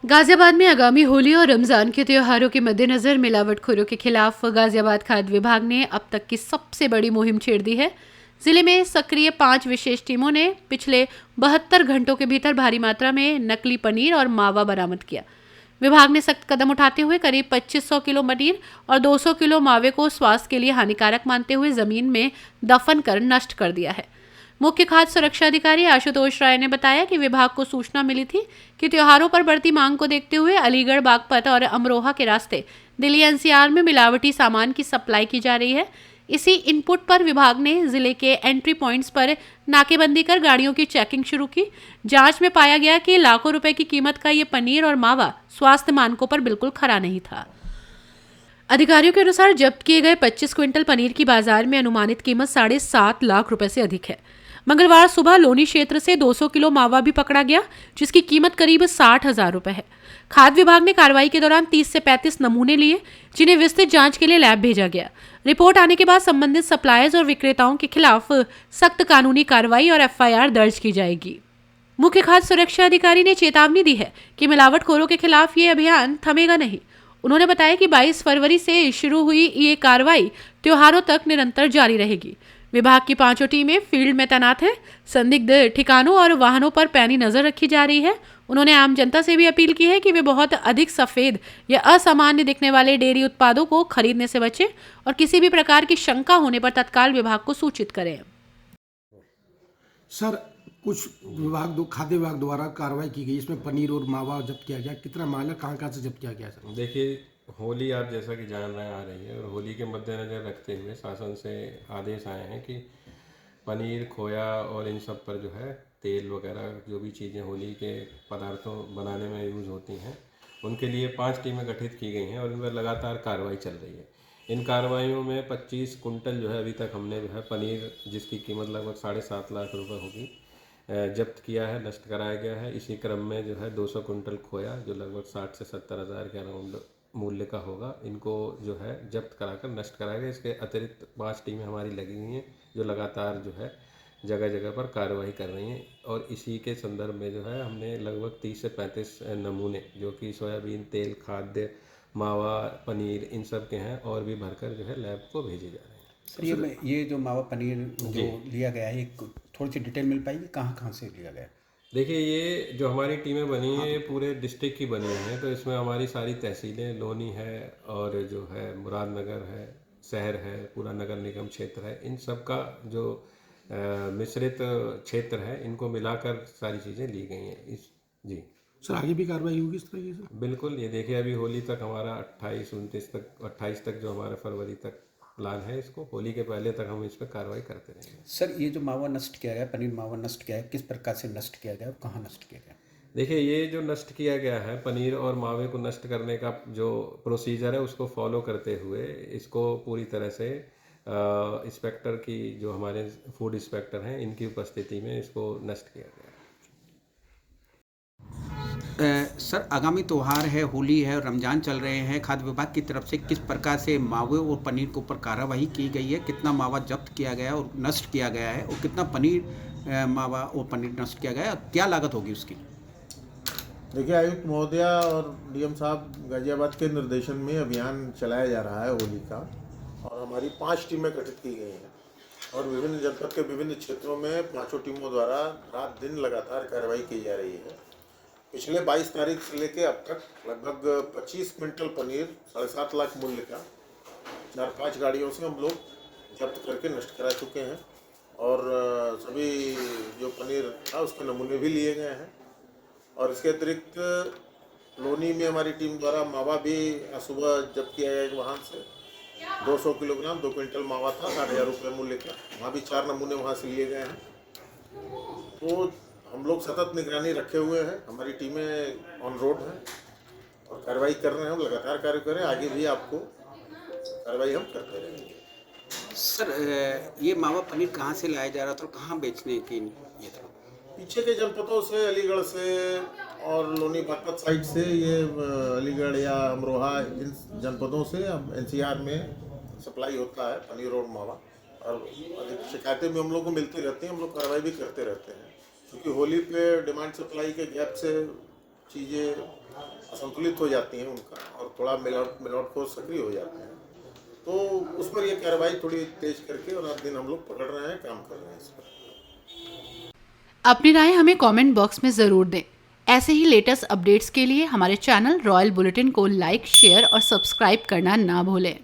गाजियाबाद में आगामी होली और रमजान के त्योहारों के मद्देनजर मिलावटखोरों के खिलाफ गाजियाबाद खाद्य विभाग ने अब तक की सबसे बड़ी मुहिम छेड़ दी है। जिले में सक्रिय 5 विशेष टीमों ने पिछले 72 घंटों के भीतर भारी मात्रा में नकली पनीर और मावा बरामद किया। विभाग ने सख्त कदम उठाते हुए करीब 2500 किलो पनीर और 200 किलो मावे को स्वास्थ्य के लिए हानिकारक मानते हुए जमीन में दफन कर नष्ट कर दिया है। मुख्य खाद्य सुरक्षा अधिकारी आशुतोष राय ने बताया कि विभाग को सूचना मिली थी कि त्योहारों पर बढ़ती मांग को देखते हुए अलीगढ़, बागपत और अमरोहा के रास्ते दिल्ली एनसीआर में मिलावटी सामान की सप्लाई की जा रही है। इसी इनपुट पर विभाग ने जिले के एंट्री पॉइंट्स पर नाकेबंदी कर गाड़ियों की चेकिंग शुरू की। जांच में पाया गया कि लाखों रुपए की कीमत का ये पनीर और मावा स्वास्थ्य मानकों पर बिल्कुल खरा नहीं था। अधिकारियों के अनुसार जब्त किए गए 25 क्विंटल पनीर की बाजार में अनुमानित कीमत 7.5 लाख रुपए से अधिक है। मंगलवार सुबह लोनी क्षेत्र से 200 किलो मावा भी पकड़ा गया, जिसकी कीमत करीब 60,000 रुपए है। खाद्य विभाग ने कार्रवाई के दौरान 30 से 35 नमूने लिए, जिन्हें विस्तृत जांच के लिए लैब भेजा गया। रिपोर्ट आने के बाद संबंधित सप्लायर्स और विक्रेताओं के खिलाफ सख्त कानूनी कार्रवाई और एफआईआर दर्ज की जाएगी। मुख्य खाद्य सुरक्षा अधिकारी ने चेतावनी दी है कि मिलावटखोरों के खिलाफ ये अभियान थमेगा नहीं। उन्होंने बताया कि 22 फरवरी से शुरू हुई ये कार्रवाई त्योहारों तक निरंतर जारी रहेगी। विभाग की 5 टीमें फील्ड में तैनात है। संदिग्ध ठिकानों और वाहनों पर पैनी नजर रखी जा रही है। उन्होंने आम जनता से भी अपील की है कि वे बहुत अधिक सफेद या असामान्य दिखने वाले डेयरी उत्पादों को खरीदने से बचें और किसी भी प्रकार की शंका होने पर तत्काल विभाग को सूचित करें। सर, कुछ खाद्य विभाग द्वारा कार्रवाई की गई, इसमें पनीर और मावा जब्त किया गया, कितना माल है, कहाँ से जब्त किया गया सर? देखिए, होली आप जैसा कि जान रहे हैं आ रही है, और होली के मद्देनज़र रखते हुए शासन से आदेश आए हैं कि पनीर, खोया और इन सब पर जो है तेल वगैरह जो भी चीज़ें होली के पदार्थों बनाने में यूज़ होती हैं, उनके लिए 5 टीमें गठित की गई हैं और इन पर लगातार कार्रवाई चल रही है। इन कार्रवाइयों में 25 कुंटल जो है अभी तक हमने जो है पनीर, जिसकी कीमत लगभग 7.5 लाख रुपए होगी, जब्त किया है, नष्ट कराया गया है। इसी क्रम में जो है 200 कुंटल खोया, जो लगभग 60 से 70 हज़ार के अराउंड मूल्य का होगा, इनको जो है जब्त कराकर नष्ट कराया गया। इसके अतिरिक्त 5 टीमें हमारी लगी हुई हैं जो लगातार जो है जगह जगह पर कार्रवाई कर रही हैं, और इसी के संदर्भ में जो है हमने लगभग 30 से 35 नमूने जो कि सोयाबीन तेल, खाद्य, मावा, पनीर, इन सब के हैं, और भी भरकर जो है लैब को भेजे जा रहे हैं। सर, ये जो मावा पनीर जो लिया गया है, थोड़ी सी डिटेल मिल पाएगी, कहाँ कहाँ से लिया गया है? देखिए, ये जो हमारी टीमें बनी हैं ये पूरे डिस्ट्रिक्ट की बनी हैं, तो इसमें हमारी सारी तहसीलें, लोनी है और जो है मुरादनगर है, शहर है, पूरा नगर निगम क्षेत्र है, इन सब का जो मिश्रित क्षेत्र है, इनको मिलाकर सारी चीज़ें ली गई हैं। इस जी सर, आगे भी कार्रवाई होगी इस तरीके से? बिल्कुल। ये देखिए, अभी होली तक हमारा 28 तक जो हमारा फरवरी तक प्लान है, इसको होली के पहले तक हम इस पर कार्रवाई करते रहेंगे। सर, ये जो मावा नष्ट किया गया, पनीर मावा नष्ट किया है, किस प्रकार से नष्ट किया गया और कहाँ नष्ट किया गया? देखिए, ये जो नष्ट किया गया है, पनीर और मावे को नष्ट करने का जो प्रोसीजर है उसको फॉलो करते हुए इसको पूरी तरह से इंस्पेक्टर की, जो हमारे फूड इंस्पेक्टर हैं, इनकी उपस्थिति में इसको नष्ट किया गया है। सर, आगामी त्यौहार है, होली है, रमज़ान चल रहे हैं, खाद्य विभाग की तरफ से किस प्रकार से मावे और पनीर के ऊपर कार्रवाई की गई है, कितना मावा जब्त किया गया है और नष्ट किया गया है, और कितना पनीर, मावा और पनीर नष्ट किया गया है, और क्या लागत होगी उसकी? देखिए, आयुक्त महोदया और डीएम साहब गाजियाबाद के निर्देशन में अभियान चलाया जा रहा है होली का, और हमारी 5 टीमें गठित की गई हैं और विभिन्न जनपद के विभिन्न क्षेत्रों में 5 टीमों द्वारा रात दिन लगातार कार्रवाई की जा रही है। पिछले 22 तारीख से लेकर अब तक लगभग 25 क्विंटल पनीर, 7.5 लाख मूल्य का 4-5 गाड़ियों से हम लोग जब्त करके नष्ट करा चुके हैं, और सभी जो पनीर था उसके नमूने भी लिए गए हैं। और इसके अतिरिक्त लोनी में हमारी टीम द्वारा मावा भी सुबह जब्त किया गया एक वाहन से, 200 किलोग्राम, 2 क्विंटल मावा था, 60,000 रुपये मूल्य का। वहाँ भी 4 नमूने वहाँ से लिए गए हैं। तो हम लोग सतत निगरानी रखे हुए हैं, हमारी टीमें ऑन रोड हैं और कार्रवाई कर रहे हैं। हम लगातार कार्य करें, आगे भी आपको कार्रवाई हम करते रहेंगे। सर, ये मावा पनीर कहाँ से लाया जा रहा था और कहाँ बेचने की ये था? पीछे के जनपदों से, अलीगढ़ से और लोनी बागपत साइड से, ये अलीगढ़ या अमरोहा, इन जनपदों से अब एनसीआर में सप्लाई होता है पनीर और मावा, और अधिक शिकायतें भी हम लोग को मिलती रहती हैं। हम लोग कार्रवाई भी करते रहते हैं, क्योंकि होली पे डिमांड सप्लाई के गैप से चीज़ें असंतुलित हो जाती हैं उनका, और थोड़ा मिलावट फोर्स सक्रिय हो जाते हैं, तो उस पर ये कार्रवाई थोड़ी तेज करके और रात दिन हम लोग पकड़ रहे हैं, काम कर रहे हैं इस पर। अपनी राय हमें कमेंट बॉक्स में ज़रूर दें। ऐसे ही लेटेस्ट अपडेट्स के लिए हमारे चैनल रॉयल बुलेटिन को लाइक, शेयर और सब्सक्राइब करना ना भूलें।